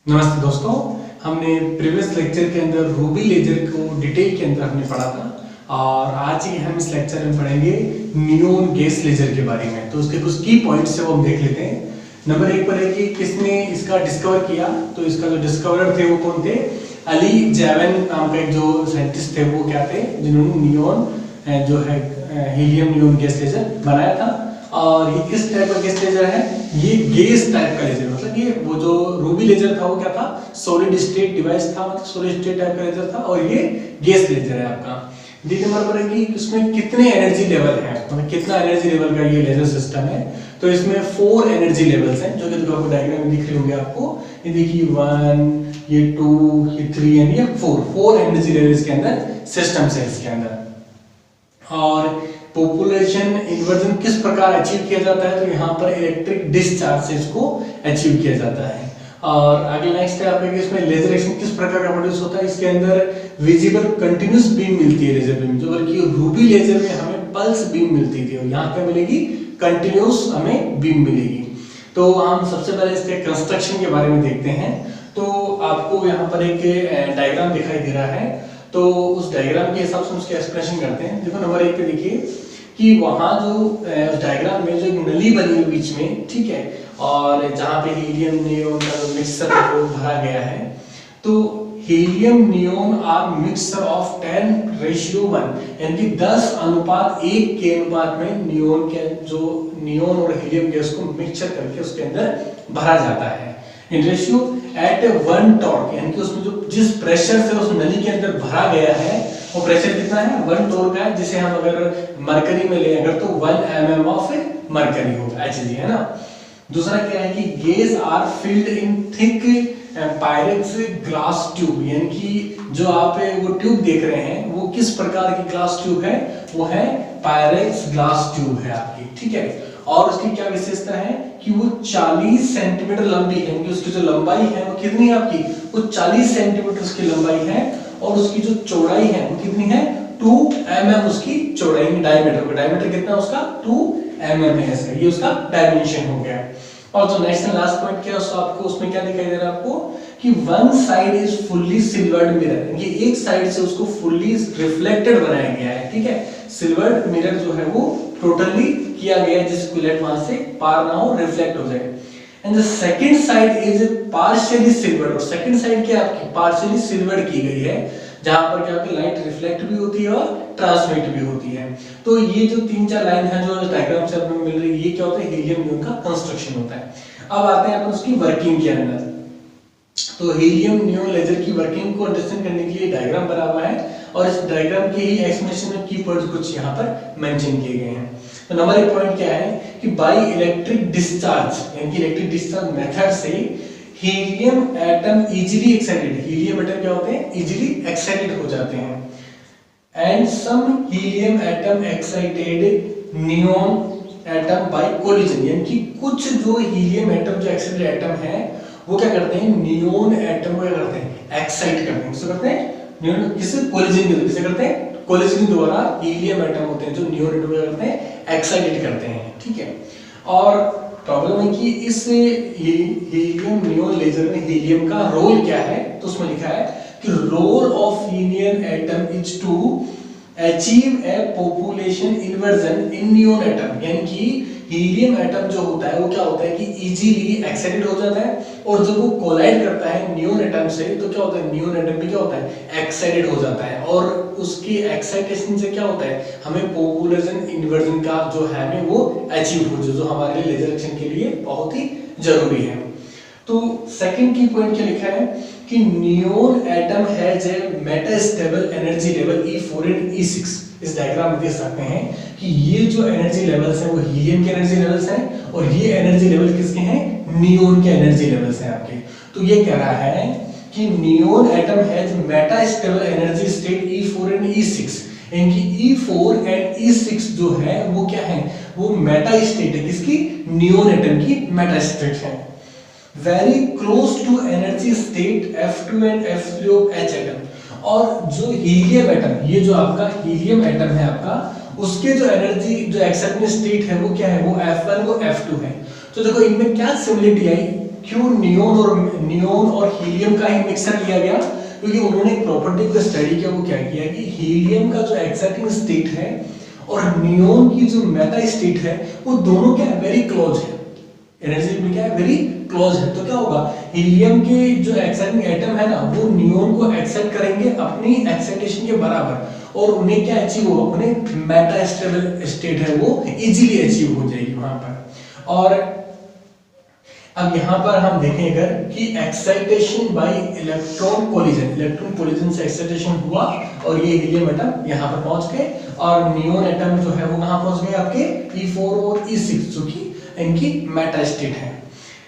नमस्ते दोस्तों। हमने प्रीवियस लेक्चर के अंदर रूबी लेजर को डिटेल के अंदर हमने पढ़ा था और आज ही हम इस लेक्चर में पढ़ेंगे नियोन गैस लेजर के बारे में। तो उसके कुछ की पॉइंट्स है वो हम देख लेते हैं। नंबर 1 पर है कि किसने इसका डिस्कवर किया। तो इसका जो डिस्कवरर थे वो कौन थे? अली जैवन नाम का एक जो साइंटिस्ट थे वो क्या थे, जिन्होंने नियोन जो है हीलियम नियोन गैस लेजर बनाया था। और ये किस टाइप का गैस लेजर है? ये गैस टाइप का लेजर, मतलब ये वो जो रूबी लेजर था वो क्या था? सॉलिड स्टेट डिवाइस था, मतलब सॉलिड स्टेट टाइप का लेजर था। और ये गैस लेजर है आपका। देखिए नंबर पर है कि इसमें कितने एनर्जी लेवल है, मतलब कितना एनर्जी लेवल का ये लेजर सिस्टम है। तो इसमें 4 एनर्जी लेवल्स हैं जो कि आपको डायग्राम में दिख रहे होंगे आपको। ये देखिए 1, ये 2, ये 3 एंड ये 4 एनर्जी लेवल्स के अंदर सिस्टम है इसके अंदर। और पॉपुलेशन इन्वर्जन किस प्रकार अचीव किया जाता है? तो यहाँ पर इलेक्ट्रिक डिस्चार्ज से इसको अचीव किया जाता है। और अगला नेक्स्ट है आपके इसमें लेजर एक्शन किस प्रकार का प्रोड्यूस होता है? इसके अंदर विजिबल कंटिन्यूस बीम मिलती है लेजर बीम, जो बल्कि रूबी लेजर में हमें पल्स बीम मिलती थी और यहाँ क्या मिलेगी? कंटिन्यूस हमें बीम मिलेगी। तो हम सबसे पहले इसके कंस्ट्रक्शन के बारे में देखते हैं। तो आपको यहाँ पर एक डायग्राम दिखाई दे रहा है, तो उस डायग्राम के हिसाब से उसके एक्सप्रेशन करते हैं। देखो नंबर 1 पे देखिए कि वहां जो उस डायग्राम में जो एक नली बनी हुई बीच में, ठीक है, और जहां पे हीलियम नियोन का जो मिक्सचर है वो भरा गया है। तो helium neon are mixture of 10:1, यानी कि 10:1 के अनुपात में नियोन के जो नियोन और हीलियम गैस को मिक्सचर करके उसके अंदर भरा जाता है इन रेशियो एट 1 टॉर्क, यानी कि उसमें जो जिस प्रेशर से उस नली के अंदर भरा गया है वो प्रेशर कितना है? 1 टॉर्क है, जिसे हम अगर मरकरी में ले अगर तो 1 mm ऑफ मरकरी होगा, Hg है ना। दूसरा क्या है कि gas are filled in thick Pyrex glass tube, यानी कि जो आप वो ट्यूब देख रहे हैं वो किस प्रकार की ग्लास ट्यूब है? वो है पायरेक्स ग्लास ट्यूब है आपकी, ठीक है। और उसकी क्या विशेषता है कि वो 40 सेंटीमीटर लंबी है, यानी उसकी जो लंबाई है वो कितनी है आपकी? वो 40 सेंटीमीटर उसकी लंबाई है। और उसकी जो चौड़ाई है वो कितनी है? 2 mm उसकी चौड़ाई, डायमीटर कितना उसका? 2 mm है ऐसा, ये उसका डायमेंशन हो गया। और जो नेक्स्ट एंड लास्ट पॉइंट क्या है आपको उसमें क्या दिखाई दे रहा है आपको कि one side is fully silvered mirror, ये एक साइड से उसको फुल्ली रिफ्लेक्टेड बनाया गया है, ठीक है। सिल्वर्ड मिरर जो है वो टोटली किया गया है जिसको लाइट वहां से पार ना हो, रिफ्लेक्ट हो जाए। And the second side is partially silvered, और सेकंड साइड क्या आपकी पार्शियली सिल्वर्ड की गई है, जहां पर क्या होती है लाइट रिफ्लेक्ट भी होती है और ट्रांसमिट भी होती है। तो ये जो 3-4 लाइन है जो डायग्राम से हमें मिल रही है, ये क्या होता है? हीलियम नियोन का कंस्ट्रक्शन होता है। अब आते हैं अपन उसकी वर्किंग के अंदर। तो हीलियम नियोन लेजर की वर्किंग को अंडरस्टैंड करने के लिए डायग्राम बना हुआ है और इस डायग्राम के ही एक्सप्लेनेशन में की पॉइंट्स कुछ यहाँ पर मेंशन किए गए हैं। तो नंबर 1 पॉइंट क्या है कि बाय इलेक्ट्रिक डिस्चार्ज, यानी कि इलेक्ट्रिक डिस्चार्ज मेथड से helium atom easily excited, helium atom क्या होते हैं? इजीली एक्साइटेड हो जाते हैं। And some helium atom excited neon atom by collision, यानी कि कुछ जो हीलियम एटम जो एक्साइटेड एटम है वो क्या करते हैं? नियोन एटम को क्या करते हैं? एक्साइट करते हैं। किससे करते हैं? नियोन किससे? कोलिजन के किससे करते हैं? कोलिजन द्वारा हीलियम एटम होते हैं जो नियोन एटम को करते हैं? एक्साइटेड करते हैं, ठीक है। और प्रॉब्लम है कि इस हीलियम नियोन लेजर में हीलियम का रोल क्या है? तो उसमें लिखा है कि role of helium atom is to achieve a population inversion in neon atom, यानी कि हीलियम एटम जो होता है वो क्या होता है कि इजीली एक्साइटेड हो जाता है और जब वो कोलाइड करता है नियोन एटम से तो क्या होता है? नियोन एटम भी क्या होता है? एक्साइटेड हो जाता है। और उसकी एक्साइटेशन से क्या होता है? हमें पॉपुलेशन इन्वर्जन का जो है हमें वो अचीव हो, जो हमारे लिए लेजर एक्शन के लिए बहुत ही जरूरी है। तो सेकंड की पॉइंट क्या लिखा है कि neon atom has a metastable energy level E4 and E6। इस डायग्राम में देख सकते हैं कि ये जो एनर्जी लेवल्स हैं वो हीलियम के एनर्जी लेवल्स हैं और ये एनर्जी लेवल किसके हैं? नियोन के एनर्जी लेवल्स हैं आपके। तो ये कह रहा है कि neon atom has metastable energy state E4 and E6, यानी कि E4 एंड E6 जो है वो क्या है? वो मेटा स्टेट है, किसकी? नियोन एटम की मेटा स्टेट है। Very close to energy state F2 and F3 of H atom. और जो हीलियम एटम, ये जो आपका हीलियम एटम है आपका, उसके जो एनर्जी जो एक्साइटेड स्टेट है वो क्या है? वो F1 को F2 है। तो देखो इनमें क्या सिमिलरिटी आई क्यों नियोन और हीलियम का ही मिक्सर लिया गया? क्योंकि उन्होंने एक प्रॉपर्टी का स्टडी किया, वो क्या किया कि हीलियम का जो एक्साइटिंग स्टेट है और नियोन की जो मेटा स्टेट है वो दोनों क्या है, वेरी क्लोज है, एनर्जी में क्या है, वेरी क्लोज है। तो क्या होगा, हीलियम के जो एक्साइटिंग एटम है ना वो नियोन को एक्साइट करेंगे अपनी एक्साइटेशन के बराबर और उन्हें क्या अचीव होगा, उन्हें मेटा स्टेबल स्टेट है वो इजीली अचीव हो जाएगी वहां पर। और अब यहाँ पर हम देखेंगे कि एक्साइटेशन बाय इलेक्ट्रॉन कोलिजन से एक्साइटेशन हुआ और ये हीलियम एटम यहाँ पर पहुंच गए और नियोन एटम जो है वो कहाँ पहुंच गए, आपके E4 और E6 जो कि इनकी मेटा स्टेट है।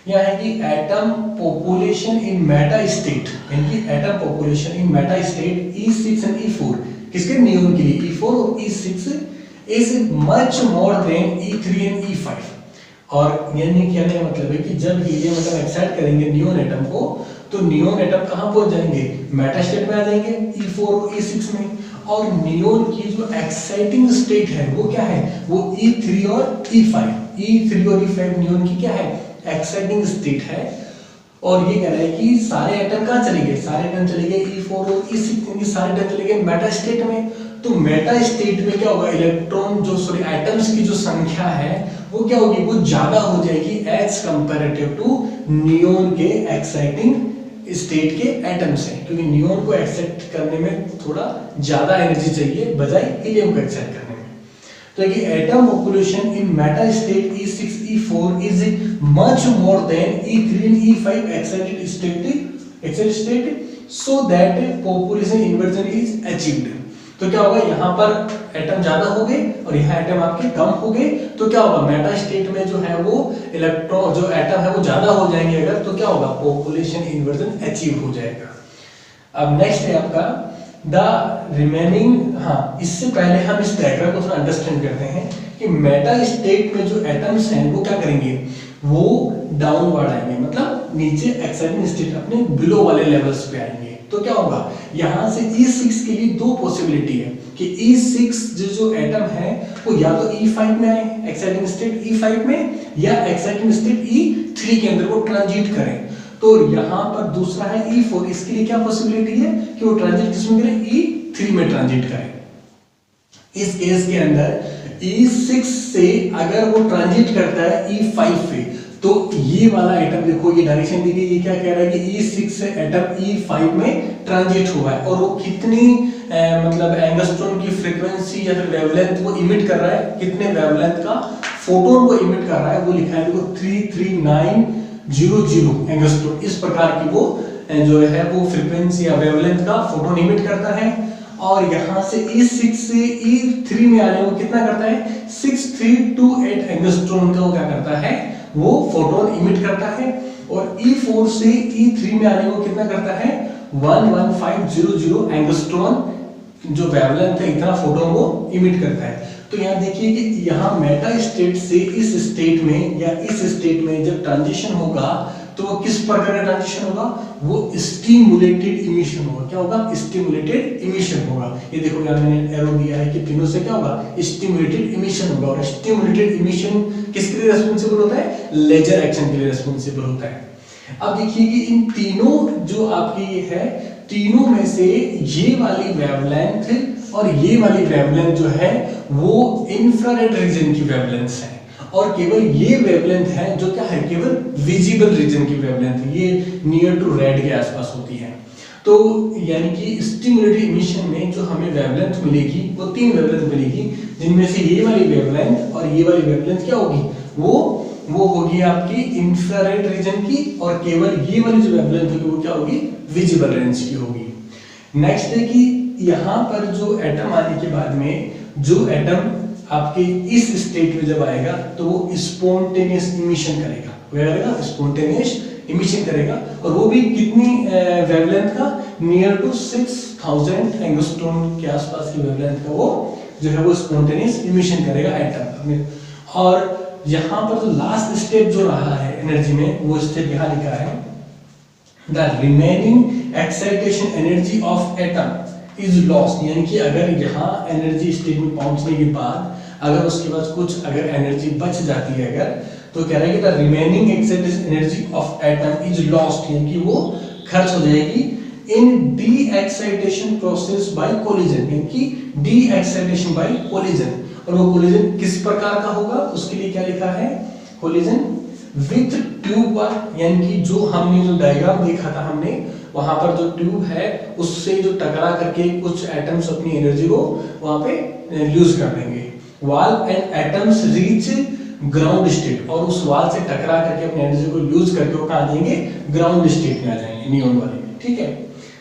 यह है कि atom population in meta state, इनकी atom population in meta state E6 and E4 किसके, नियोन के लिए E4 और E6 is much more than E3 and E5। और यानी कहने का मतलब है कि जब हीलियम एटम एक्साइट करेंगे नियोन एटम को तो नियोन एटम कहां पहुंच जाएंगे, मेटा स्टेट में आ जाएंगे E4 और E6 में। और नियोन की जो एक्साइटिंग स्टेट है वो क्या है, वो E3 और E5, E3 और E5 नियोन की क्या है, एक्साइटिंग स्टेट है। और ये कह रहा है कि सारे एटम कहां चले गए, सारे एटम चले गए E4 और E6, इनके सारे एटम चले गए मेटा स्टेट में। तो मेटा स्टेट में क्या होगा, इलेक्ट्रॉन जो सॉरी एटम्स की जो संख्या है वो क्या होगी, वो ज्यादा हो जाएगी एज कंपैरेटिव टू नियोन के एक्साइटिंग स्टेट के एटम से, क्योंकि नियोन को एक्साइट करने में थोड़ा ज्यादा एनर्जी चाहिए बजाय हीलियम को एक्साइट करने में। तो ये atom population in meta state E6 E4 is much more than E3 and E5 excited state so that population inversion is achieved. तो क्या होगा, यहाँ पर एटम ज्यादा हो गए और यहाँ एटम आपके कम हो गए, तो क्या होगा, मेटा स्टेट में जो है वो इलेक्ट्रॉन जो एटम है वो ज्यादा हो जाएंगे अगर, तो क्या होगा, पॉपुलेशन इन्वर्जन अचीव हो जाएगा। अब नेक्स्ट है आपका द रिमेनिंग, हाँ इससे पहले हम इस डायग्राम को थोड़ा अंडरस्टैंड करते हैं कि मेटा स्टेट में जो एटम्स हैं वो क्या करेंगे, वो डाउनवर्ड आएंगे, मतलब नीचे एक्साइटिंग स्टेट अपने बिलो वाले लेवल्स पे आएंगे। तो क्या होगा, यहां से E6 के लिए दो पॉसिबिलिटी है कि E6 जो एटम है वो या तो E5 में आए एक्साइटिंग स्टेट E5 में, या एक्साइटिंग स्टेट E3 के अंदर वो ट्रांजिट करें। तो यहां पर दूसरा है E4, इसके लिए क्या पॉसिबिलिटी है कि वो ट्रांजिट किसमें करें, E3 में ट्रांजिट करें। इस केस के अंदर E6 से अगर वो ट्रांजिट करता है E5 पे, तो ये वाला एटम देखो ये डायरेक्शन दी गई, ये क्या कह रहा है कि E6 से एटम E5 में ट्रांजिट हुआ है और वो कितनी मतलब एंगस्ट्रॉन की फ्रीक्वेंसी या फिर वेवलेंथ वो इमिट कर रहा है, कितने वेवलेंथ का फोटोन वो इमिट कर रहा है, वो लिखा है देखो 33900 एंगस्ट्रॉन। इस प्रकार की वो जो है वो फ्रीक्वेंसी या वेवलेंथ का फोटोन इमिट करता है। और यहां से E6 से E3 में आने वो कितना करता है, 6328 एंगस्ट्रॉन का वो क्या करता है, वो फोटोन इमिट करता है। और E4 से E3 में आने को कितना करता है, 11500 एंगस्ट्रॉन जो वेवलेंथ है इतना फोटोन वो इमिट करता है। तो यहाँ देखिए कि यहाँ मेटा स्टेट से इस स्टेट में या इस स्टेट में जब ट्रांजिशन होगा तो वो किस प्रकार का ट्रांजिशन होगा, वो स्टिमुलेटेड इमिशन होगा। क्या होगा, स्टिमुलेटेड इमिशन होगा। ये देखो यहाँ मैंने एरो दिया है कि तीनों से क्या होगा, स्टिमुलेटेड इमिशन होगा। और स्टिमुलेटेड इमिशन किसके लिए रिस्पांसिबल होता है, लेजर एक्शन के लिए रिस्पांसिबल होता है। अब देखिए कि इन तीनों जो आपकी ये है, तीनों में से ये वाली वेवलेंथ और ये वाली वेवलेंथ जो है वो इंफ्रारेड रीजन की वेवलेंथ है, और केवल ये वेवलेंथ है जो क्या है, केवल विजिबल रीजन की वेवलेंथ है, ये नियर टू रेड के आसपास होती है। तो यानी कि स्टिमुलेटेड इमिशन में जो हमें वेवलेंथ मिलेगी वो तीन वेवलेंथ मिलेगी, जिनमें से ये वाली वेवलेंथ और ये वाली वेवलेंथ क्या होगी, वो होगी आपकी इंफ्रारेड रीजन की, और केवल ये वाली जो वेवलेंथ होगी वो क्या होगी, विजिबल रेंज की होगी। नेक्स्ट है कि यहाँ पर जो एटम आने के बाद में जो एटम आपके इस स्टेट में जब आएगा तो वो स्पॉन्टेनियस इमिशन करेगा, स्पॉन्टेनियस इमिशन करेगा, और वो भी कितनी वेवलेंथ का, नियर टू 6000 एंगस्ट्रॉन के आसपास की वेवलेंथ का वो जो है वो स्पॉन्टेनियस इमिशन करेगा एटम। और यहाँ पर जो लास्ट स्टेप जो रहा है एनर्जी में, वो स्टेप यहाँ लिखा है, the remaining excitation energy of atom is lost. यानी कि अगर यहाँ एनर्जी स्टेट में पहुंचने के बाद अगर उसके बाद कुछ अगर एनर्जी बच जाती है अगर, तो कह रहा है कि the remaining excitation energy of atom is lost, यानी कि वो खर्च हो जाएगी in de excitation process by collision, यानी कि डी एक्साइटेशन बाय कोलिजन। और वो कोलिजन किस प्रकार का होगा, उसके लिए क्या लिखा है, कोलिजन विथ ट्यूब, यानी कि जो हमने जो डायग्राम देखा था हमने, वहां पर जो ट्यूब है उससे जो टकरा करके कुछ एटम्स अपनी एनर्जी को वहां पे लूज कर देंगे। वाल and atoms reach ground state, और उस वाल से टकरा करके अपनी एनर्जी को लूज करके वो कहां जाएंगे, ग्राउंड स्टेट में आ जाएंगे, नियॉन वाले में, ठीक है।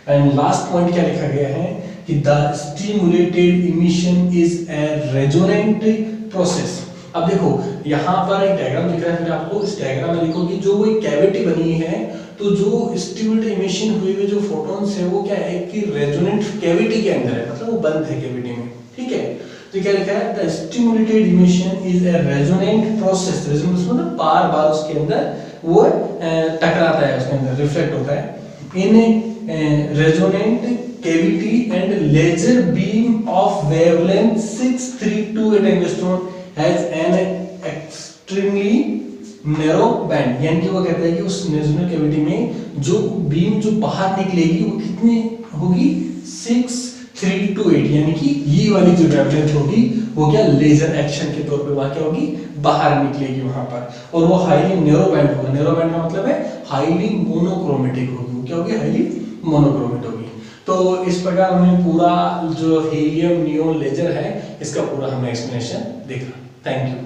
एंड लास्ट पॉइंट क्या लिखा गया है कि the stimulated emission is a resonant process. अब देखो यहाँ पर एक डायग्राम दिख रहा है, फिर आपको इस डायग्राम में लिखो कि जो वो एक कैविटी बनी है, तो जो स्टिमुलेटेड इमिशन हुए हुए जो फोटॉन्स है वो क्या है कि रेजोनेंट कैविटी के अंदर है, मतलब वो बंद है कैविटी में, ठीक है। तो क्या लिखा है, the stimulated emission is a resonant process, resonant मतलब बार बार उसके अंदर वो टकराता है, उसके अंदर रिफ्लेक्ट होता है in resonant cavity and laser beam of wavelength 6328 angstrom has an extremely narrow band, यानी कि वो कहता है कि उस रेजोनेंट कैविटी में जो बीम जो बाहर निकलेगी वो कितनी होगी, 6328, यानी कि ये वाली जो वेवलेंथ होगी वो क्या लेजर एक्शन के तौर पे वहां क्या होगी, बाहर निकलेगी वहां पर, और वो हाईली नैरो बैंड होगा। नैरो बैंड का मतलब है हाईली मोनोक्रोमेटिक होगी, वो क्या होगी, हाईली मोनोक्रोमेट होगी। तो इस प्रकार हमने पूरा जो हीलियम नियोन लेजर है इसका पूरा हमने एक्सप्लेनेशन देखा। Thank you.